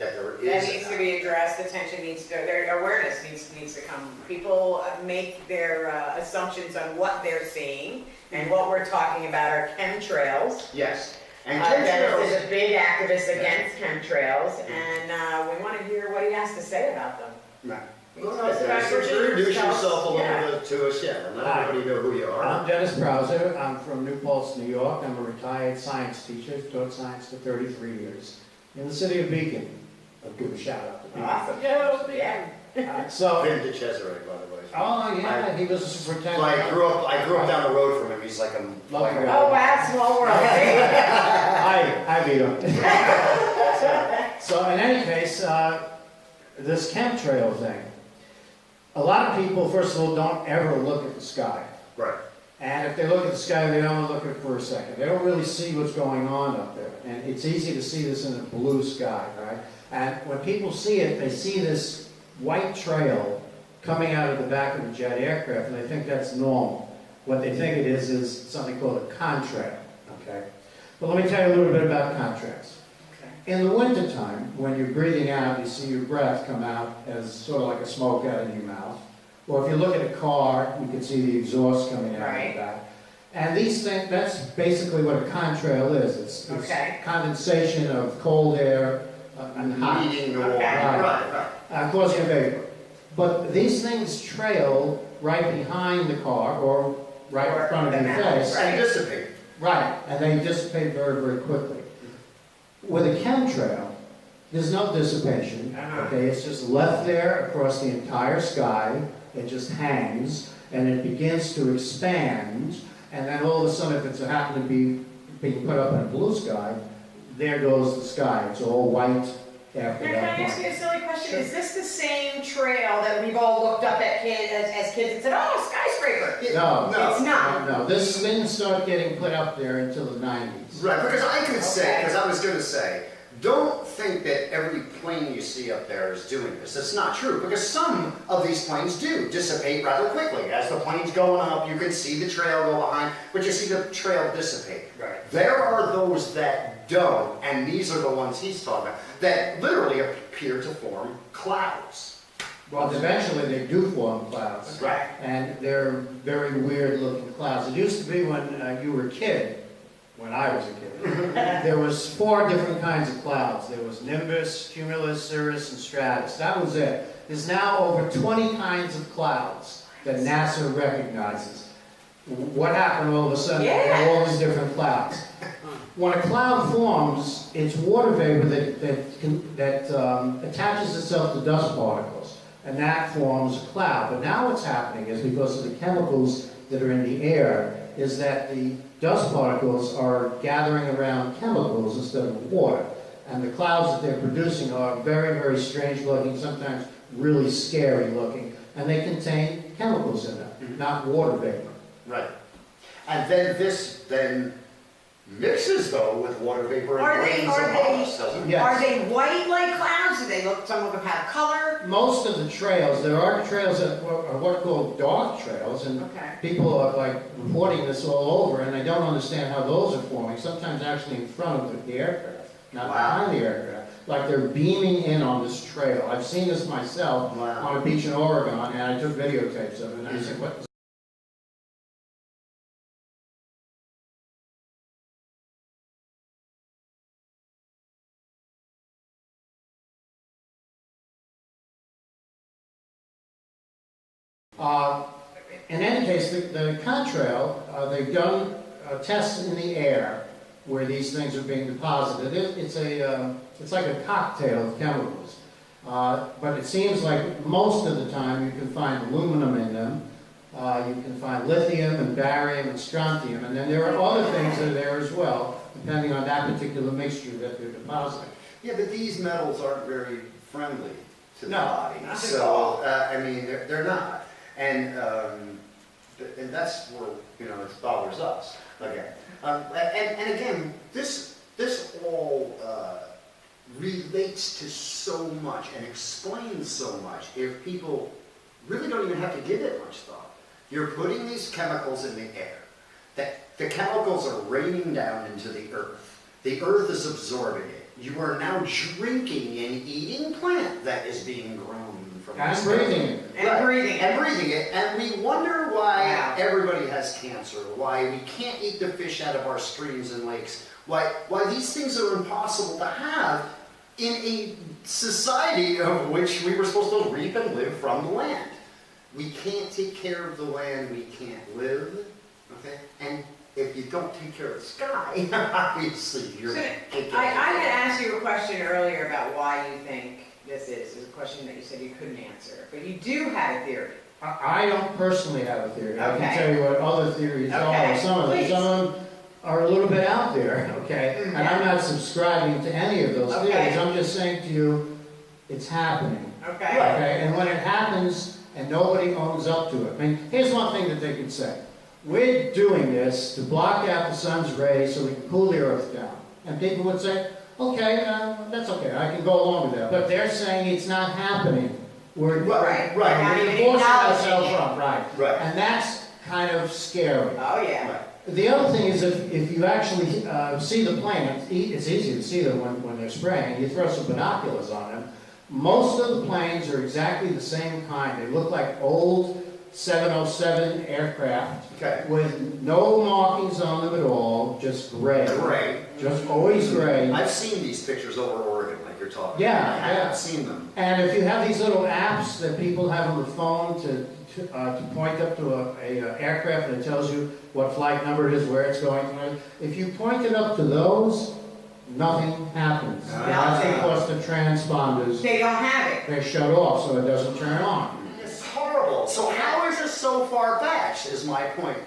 that there is. That needs to be addressed, attention needs to, their awareness needs to come. People make their assumptions on what they're seeing, and what we're talking about are chemtrails. Yes. And Dennis is chemtrails, a big activist against chemtrails, and we want to hear what he has to say about them. right. Well, Introduce yourself a little Yeah. bit to us, yeah, and let everybody know who you are. I'm Dennis Browser. I'm from New Paltz, New York. I'm a retired science teacher. Taught science for 33 years in the city of Beacon. I'll give a shout out to Beacon. Awesome. Yeah. So, Been to Cesare, by the way. oh yeah, he was a So superintendent. I grew up down the road from him. He's like a Lovely guy. Oh, wow, small world. I beat him. So in any case, this chemtrail thing. A lot of people, first of all, don't ever look at the sky. right. And if they look at the sky, they don't look at it for a second. They don't really see what's going on up there. And it's easy to see this in a blue sky, right? And when people see it, they see this white trail coming out of the back of a jet aircraft, and they think that's normal. What they think it is something called a contrail, okay? But let me tell you a little bit about contrails. In the wintertime, when you're breathing out, you see your breath come out as sort of like a smoke out of your mouth. Or if you look at a car, you can see the exhaust coming out of the back. And these things, that's basically what a contrail is. It's condensation of cold air and hot, Meeting the water. Okay. Right. causing a vapor. But these things trail right behind the car or right in front of your face. And dissipate. Right, and they dissipate very, very quickly. With a chemtrail, there's no dissipation, okay? It's just left there across the entire sky. It just hangs, and it begins to expand, and then all of a sudden, if it's happened to be being put up in a blue sky, there goes the sky. It's all white after Can that I ask point. you a silly question? Sure. Is this the same trail that we've all looked up at as kids and said, oh, skyscraper? No, No. It's not. no, this didn't start getting put up there until the 90s. Right, because I can say, Okay. because I was going to say, don't think that every plane you see up there is doing this. That's not true, because some of these planes do dissipate rather quickly. As the plane's going up, you can see the trail go behind, but you see the trail dissipate. Right. There are those that don't, and these are the ones he's talking about, that literally appear to form clouds. Well, eventually they do form clouds. Right. And they're very weird looking clouds. It used to be when you were a kid, when I was a kid, there was 4 different kinds of clouds. There was nimbus, cumulus, cirrus, and stratus. That was it. There's now over 20 kinds of clouds that NASA recognizes. What happened all of a sudden? Yeah. All these different clouds. When a cloud forms, it's water vapor that attaches itself to dust particles, and that forms a cloud. But now what's happening is, because of the chemicals that are in the air, is that the dust particles are gathering around chemicals instead of water. And the clouds that they're producing are very, very strange looking, sometimes really scary looking, and they contain chemicals in them, not water vapor. Right. And then this then mixes, though, with water vapor and rains and hops, doesn't it? Yes. Are they white like clouds? Do they look, some of them have color? Most of the trails, there are trails that are what are called dark trails, and Okay. people are like reporting this all over, and they don't understand how those are forming, sometimes actually in front of the aircraft, not Wow. behind the aircraft. Like they're beaming in on this trail. I've seen this myself Wow. on a beach in Oregon, and I took videotapes of it, and I said, what? In any case, the contrail, they've done tests in the air where these things are being deposited. It's like a cocktail of chemicals. But it seems like most of the time you can find aluminum in them. You can find lithium and barium and strontium, and then there are other things that are there as well, depending on that particular mixture that they're depositing. Yeah, but these metals aren't very friendly to the No, body. not at So, all. I mean, they're not. And that's where, it bothers us. Okay. And again, this all relates to so much and explains so much if people really don't even have to give it much thought. You're putting these chemicals in the air. The chemicals are raining down into the earth. The earth is absorbing it. You are now drinking and eating plant that is being grown from And this breathing it. And Right, breathing it. and breathing it, and we wonder why Wow. everybody has cancer, why we can't eat the fish out of our streams and lakes, why these things are impossible to have in a society of which we were supposed to reap and live from the land. We can't take care of the land, we can't live, okay? And if you don't take care of the sky, obviously you're So, taking I had asked you a question earlier about why you think this is. It's a question that you said you couldn't answer, but you do have a theory. I don't personally have a theory. I Okay. can tell you what other theories Okay, are. Some of them are a little bit out there, okay? And I'm not subscribing to any of those Okay. theories. I'm just saying to you, it's happening, Okay? Right. okay? And when it happens and nobody owns up to it, I mean, here's one thing that they could say. We're doing this to block out the sun's rays so we can cool the earth down. And people would say, okay, that's okay, I can go along with that. But they're saying it's not happening. We're Right, We're not we're even forcing acknowledging ourselves it. up, right? Right. And that's kind of scary. Oh, yeah. Right. The other thing is if you actually see the plants, it's easy to see them when they're spraying. You throw some binoculars on them. Most of the planes are exactly the same kind. They look like old 707 aircraft Okay. with no markings on them at all, just gray. Gray. Just always gray. I've seen these pictures over Oregon, like you're talking Yeah, about. I yeah. have seen them. And if you have these little apps that people have on the phone to point up to a aircraft and it tells you what flight number it is, where it's going, if you point it up to those, nothing happens. That's Nothing. because the transponders, They don't have it. they're shut off so it doesn't turn on. It's horrible. So how is this so far-fetched is my point,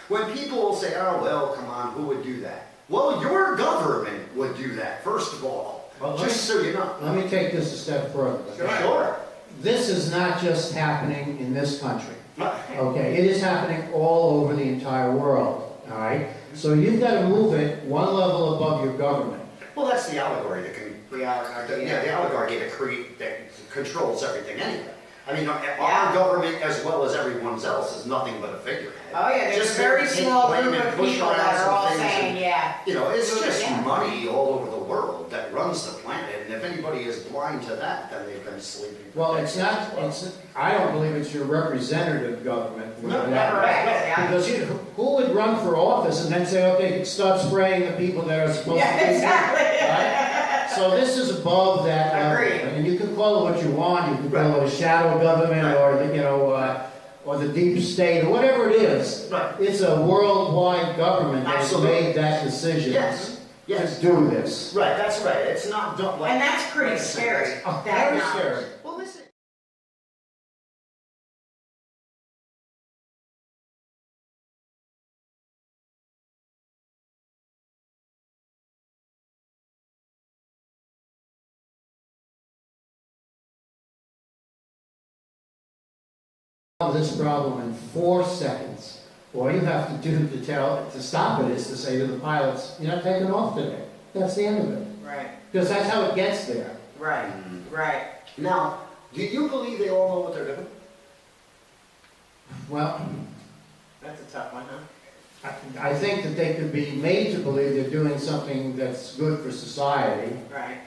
When people will say, oh, well, come on, who would do that? Well, your government would do that, first of all. Well, Just so you know. Let me take this a step further. Sure. This is not just happening in this country. Right. Okay, it is happening all over the entire world, all right? So you've got to move it one level above your government. Well, that's the allegory that can, The oligarchy. yeah, the oligarchy that controls everything anyway. I mean, our Yeah. government, as well as everyone else, is nothing but a figurehead. Oh, yeah, there's Just a very there to take small blame group and of push people around that some are all things saying, and- yeah. You know, it's just Yeah. money all over the world that runs the planet, and if anybody is blind to that, then they've been sleeping. for Well, it's not, decades as well. I don't believe it's your representative government. No, Correct. Because who would run for office and then say, okay, stop spraying the people that are supposed to be Yeah, here? exactly. Right? So this is above that level. Agreed. And you can call it what you want, you can call it a shadow government or, or the deep state, or whatever it is. Right. It's a worldwide government that has Absolutely. made that decision. Yes, yes. To do this. Right, that's right. It's not done like. And that's pretty like scary. Oh, that very knowledge. scary. Well, listen. This problem in 4 seconds. All you have to do to stop it is to say to the pilots, you're not taking off today. That's the end of it. Right, Because that's how it gets there. right, right. Now, do you believe they all know what they're doing? Well, That's a tough one, huh? I think that they could be made to believe they're doing something that's good for society. Right.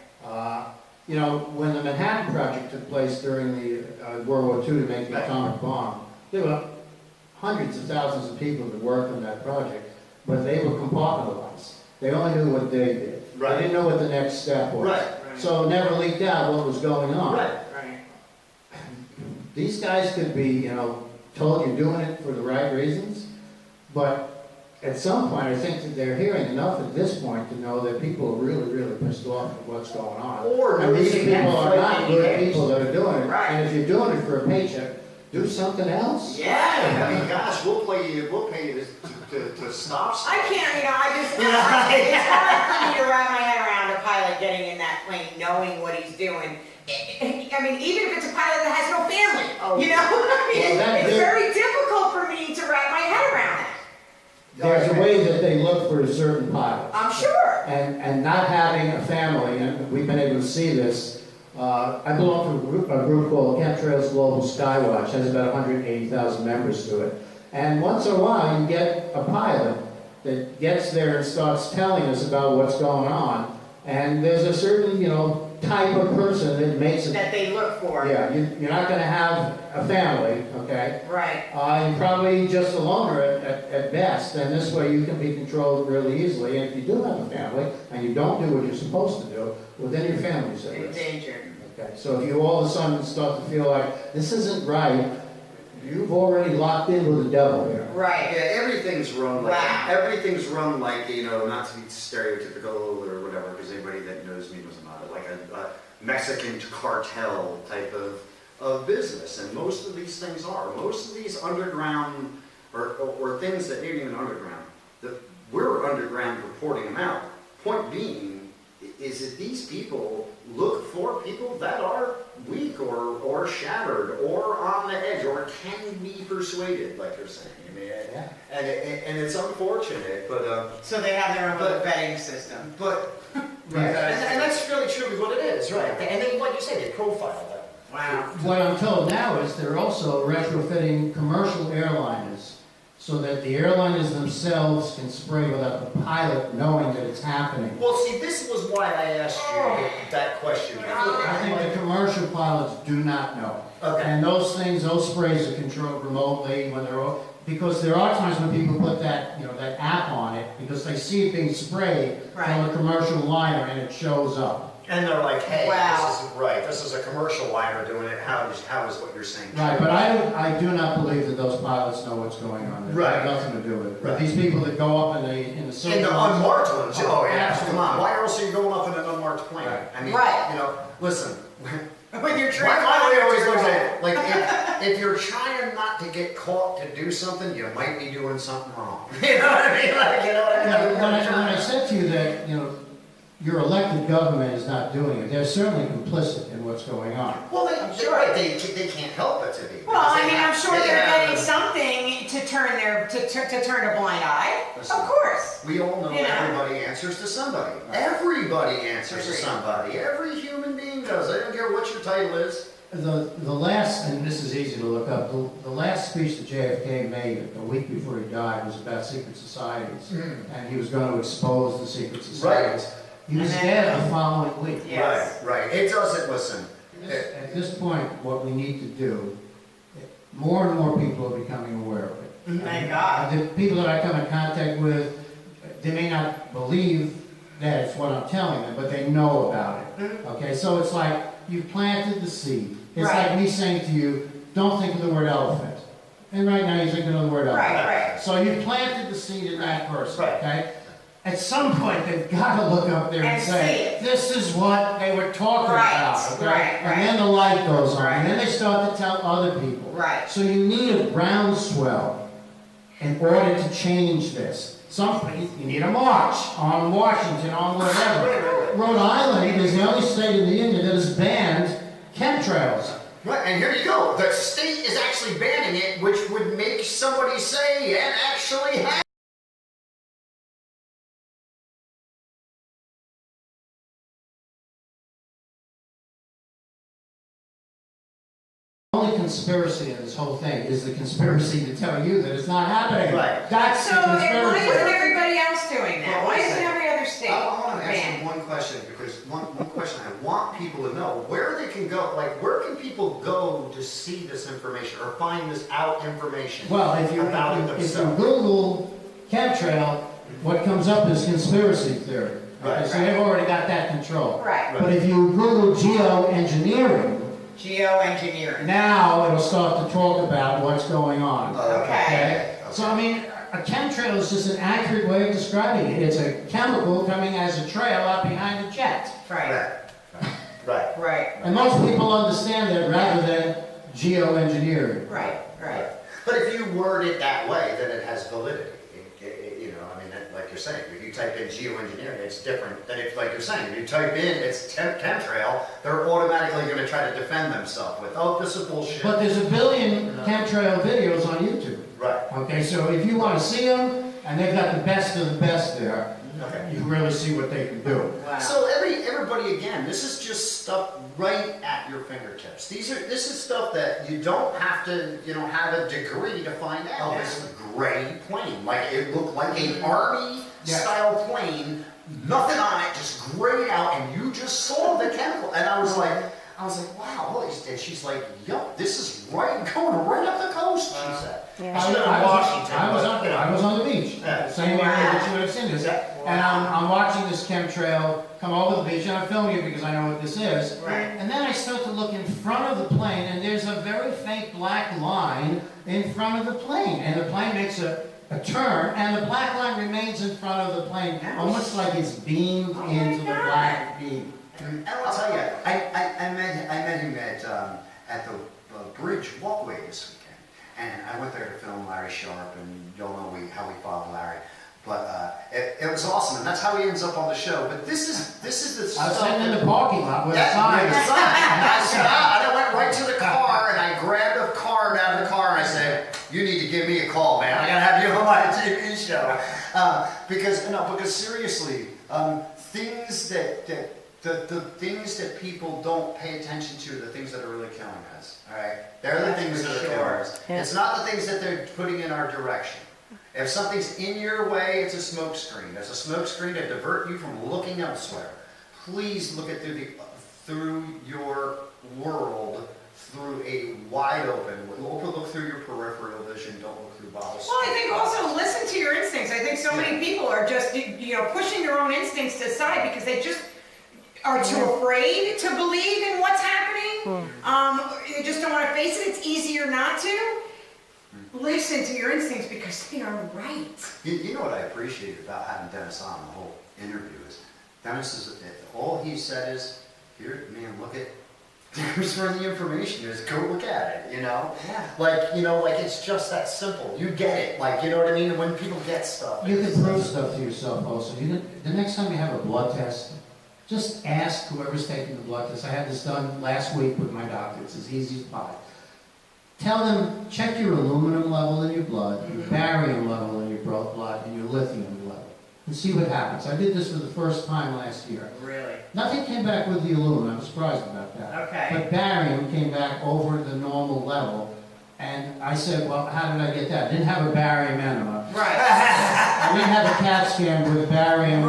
When the Manhattan Project took place during the World War II to make the atomic bomb, there were hundreds of thousands of people that worked on that project, but they were compartmentalized. They only knew what they did. Right. They didn't know what the next step was. Right. So it never leaked out what was going on. Right. Right. These guys could be, told you're doing it for the right reasons, but at some point, I think that they're hearing enough at this point to know that people are really, really pissed off at what's going on. Or And these losing people that are not fight good in the people that are doing it. Right. And if you're doing it for a paycheck, do something else. Yeah. I mean, gosh, we'll pay you to stop. I can't, it's Yeah. hard for me to wrap my head around a pilot getting in that plane, knowing what he's doing. I mean, even if it's a pilot that has no family, Oh. Well, it's very difficult for me to wrap my head around that. There's a way that they look for certain pilots. I'm sure. And not having a family, and we've been able to see this. I belong to a group called Chemtrails Global Skywatch, has about 180,000 members to it. And once in a while, you get a pilot that gets there and starts telling us about what's going on. and there's a certain, type of person that makes it. That they look for. Yeah, you're not gonna have a family, okay? Right. You're probably just a loner at best, and this way you can be controlled really easily. And if you do have a family, and you don't do what you're supposed to do, well, then your family's at In risk. danger. Okay, so if you all of a sudden start to feel like, this isn't right, you've already locked in with the devil here. Right. Yeah, everything's run like, Wow. everything's run like, not to be stereotypical or whatever, because anybody that knows me knows about it, like a Mexican cartel type of business, and most of these things are. Most of these underground, or things that ain't even underground, we're underground reporting them out. Point being, is that these people look for people that are weak or shattered or on the edge or can be persuaded, like you're saying. I mean, Yeah. and it's unfortunate, but So they have their own little vetting system. right, and that's really truly what it is, right? And then, like you say, they profile them. Wow. What I'm told now is they're also retrofitting commercial airliners so that the airliners themselves can spray without the pilot knowing that it's happening. Well, see, this was why I asked you that question. I think the commercial pilots do not know. Okay. And those sprays are controlled remotely when they're, because there are times when people put that, that app on it, because they see it being sprayed from Right. a commercial liner and it shows up. And they're like, hey, Wow. this is right. This is a commercial liner doing it. How is what you're saying? Right, but I do not believe that those pilots know what's going on there. Right. They have nothing to do with it. But Right. these people that go up in the In the silver- unmarked ones, oh yeah, Absolutely. come on. Why else are you going up in an unmarked plane? Right. I mean, Right. listen. When you're My way always looks at it, like if you're trying not to get caught to do something, you might be doing something wrong. You know what I mean? Like, you know what I mean? When I said to you that, your elected government is not doing it, they're certainly complicit in what's going on. Well, Sure. right, they can't help it to be. Well, I Because mean, they I'm have- sure they they're have- getting something to turn a blind eye. Listen. Of course. We all know You know. everybody answers to somebody. Everybody answers to Agreed. somebody. Every human being does. I don't care what your title is. The last, and this is easy to look up, the last speech that JFK made a week before he died was about secret societies. And he was going to expose the secret societies. He was And then- dead the following week. Yes. Right. It doesn't listen. At this point, what we need to do, more and more people are becoming aware of it. Thank God. The people that I come in contact with, they may not believe that it's what I'm telling them, but they know about it. Okay, so it's like you planted the seed. It's Right. like me saying to you, don't think of the word elephant. And right now you're thinking of the word elephant. Right. So you planted the seed in that person, Right. okay? At some point, they've got to look up there and And see say, it. this is what they were talking Right, about, okay? right, And then the light goes on, Right. and then they start to tell other people. Right. So you need a groundswell in order to change this. You need a march on Washington, on whatever. Rhode Island is the only state in the Union that has banned chemtrails. Right, and here you go. The state is actually banning it, which would make somebody say and actually have. The only conspiracy in this whole thing is the conspiracy to tell you that it's not happening. Right. That's So the why conspiracy. isn't everybody else doing that? Why isn't every other state I want to ask banned? you one question, because one question I want people to know, where they can go, like where can people go to see this information or find this out information Well, if you themselves? Google chemtrail, what comes up is conspiracy theory. Right. So they've already got that control. Right. But if you Google geoengineering, Geoengineering. now it'll start to talk about what's going on. Okay. So I mean, a chemtrail is just an accurate way of describing it. It's a chemical coming as a trail out behind a jet. Right. Right. Right. And most people understand that rather than geoengineering. Right. But if you word it that way, then it has validity. Like you're saying, if you type in geoengineering, it's different than if, like you're saying, if you type in it's chemtrail, they're automatically going to try to defend themselves with, oh, this is bullshit. But there's a billion chemtrail videos on YouTube. Right. Okay, so if you want to see them, and they've got the best of the best there, Okay. you really see what they can do. Wow. So everybody, again, this is just stuff right at your fingertips. This is stuff that you don't have to, have a degree to find out. Yeah. This gray plane, like it looked like an army style plane, nothing on it, just grayed out, and you just saw the chemical. And I was like, wow, holy shit. And she's like, yo, this is right, going right up the coast, she said. Yeah. She lived in Washington. I was on the beach, Yeah. same area that you would have seen this. Yeah. And I'm watching this chemtrail come over the beach, and I'm filming it because I know what this is. Right. And then I start to look in front of the plane, and there's a very faint black line in front of the plane. And the plane makes a turn, and the black line remains in front of the plane, almost like it's beamed into the black beam. And I'll tell you, I met him at the bridge walkway this weekend, and I went there to film Larry Sharp, and y'all know how we follow Larry. But it was awesome, and that's how he ends up on the show. But this is the I was stuff. sitting in the parking lot with a Yeah, sign. with a sign. And I stopped, and I went right to the car, and I grabbed a card out of the car, and I said, "You need to give me a call, man. I gotta have you on my TV show." Because seriously, things the things that people don't pay attention to, the things that are really killing us. All right, they're the things that are killing us. Yeah. It's not the things that they're putting in our direction. If something's in your way, it's a smoke screen. There's a smoke screen to divert you from looking elsewhere. Please look at through your world through a wide open. Look through your peripheral vision. Don't look through bottles. Well, I think also listen to your instincts. I think so many people are just, pushing their own instincts aside because they just are too afraid to believe in what's happening. They just don't want to face it. It's easier not to. Listen to your instincts because they are right. You know what I appreciated about having Dennis on the whole interview is Dennis is all he said is, "Here, man, look at here's where the information is. Go look at it." Yeah. Like it's just that simple. You get it. Like, you know what I mean? When people get stuff, You can prove stuff to yourself also. The next time you have a blood test, just ask whoever's taking the blood test. I had this done last week with my doctor. It's as easy as pie. Tell them, check your aluminum level in your blood, your barium level in your blood, and your lithium level, and see what happens. I did this for the first time last year. Really? Nothing came back with the aluminum. I was surprised about that. Okay. But barium came back over the normal level, and I said, well, how did I get that? I didn't have a barium enema. Right. I didn't have a CAT scan with barium,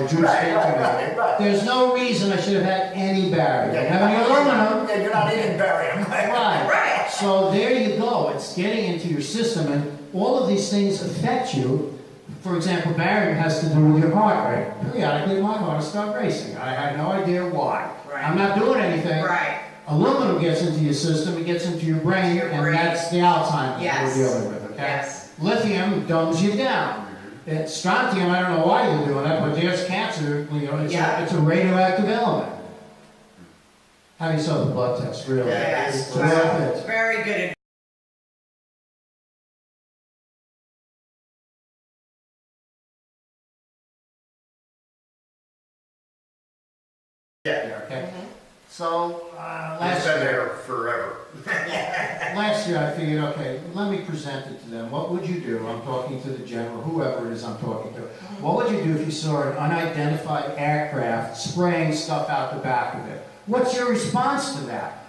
juiced into it. Right. There's no reason I should have had any barium. I have any aluminum. Yeah, you're not eating barium. Right. Right. So there you go. It's getting into your system, and all of these things affect you. For example, barium has to do with your heart rate. Periodically, my heart will start racing. I had no idea why. Right. I'm not doing anything. Right. Aluminum gets into your system, it gets into your brain, and that's the Alzheimer's Yes. we're dealing with, okay? Yes. Lithium dumbs you down. Strontium, I don't know why you're doing that, but there's cancer, it's a radioactive element. Have yourself a blood test, really. Yeah, It's it's worth it. Very good advice. Yeah. Okay. So Last it's been year, there forever. I figured, okay, let me present it to them. What would you do? I'm talking to the general, whoever it is I'm talking to. What would you do if you saw an unidentified aircraft spraying stuff out the back of it? What's your response to that?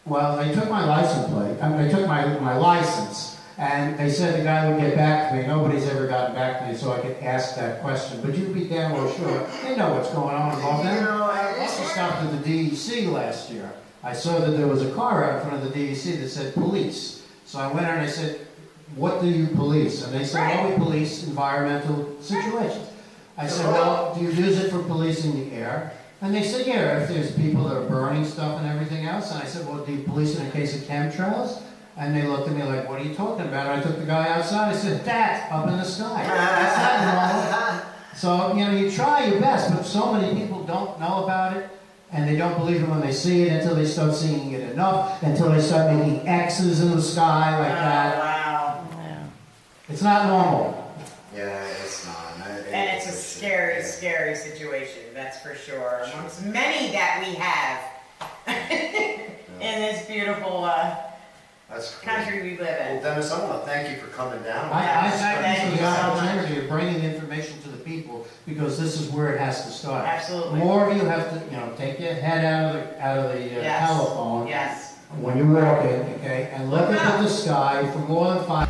Well, they took my license plate, they took my license, and they said the guy would get back to me. Nobody's ever gotten back to me, so I could ask that question. But you'd be damn well sure. They know what's going on above them. I also stopped at the DEC last year. I saw that there was a car out in front of the DEC that said police. So I went in and I said, what do you police? And they said, well, we police environmental situations. I said, well, do you use it for policing the air? And they said, yeah, if there's people that are burning stuff and everything else. And I said, well, do you police in a case of chemtrails? And they looked at me like, what are you talking about? And I took the guy outside. I said, that up in the sky. That's not normal. So, you try your best, but so many people don't know about it. And they don't believe it when they see it until they start seeing it enough, until they start making X's in the sky like that. Wow. Yeah. It's not normal. Yeah, it's not. And it's a scary, scary situation, that's for sure. Amongst many that we have in this beautiful That's crazy. country we live Well, in. Dennis, I want to thank you for coming down. I Thank thank you you for the so much. opportunity of bringing information to the people, because this is where it has to start. Absolutely. More of you have to, take your head out of the Yes. telephone Yes. when you walk in, okay, and look up at the sky for more than 5.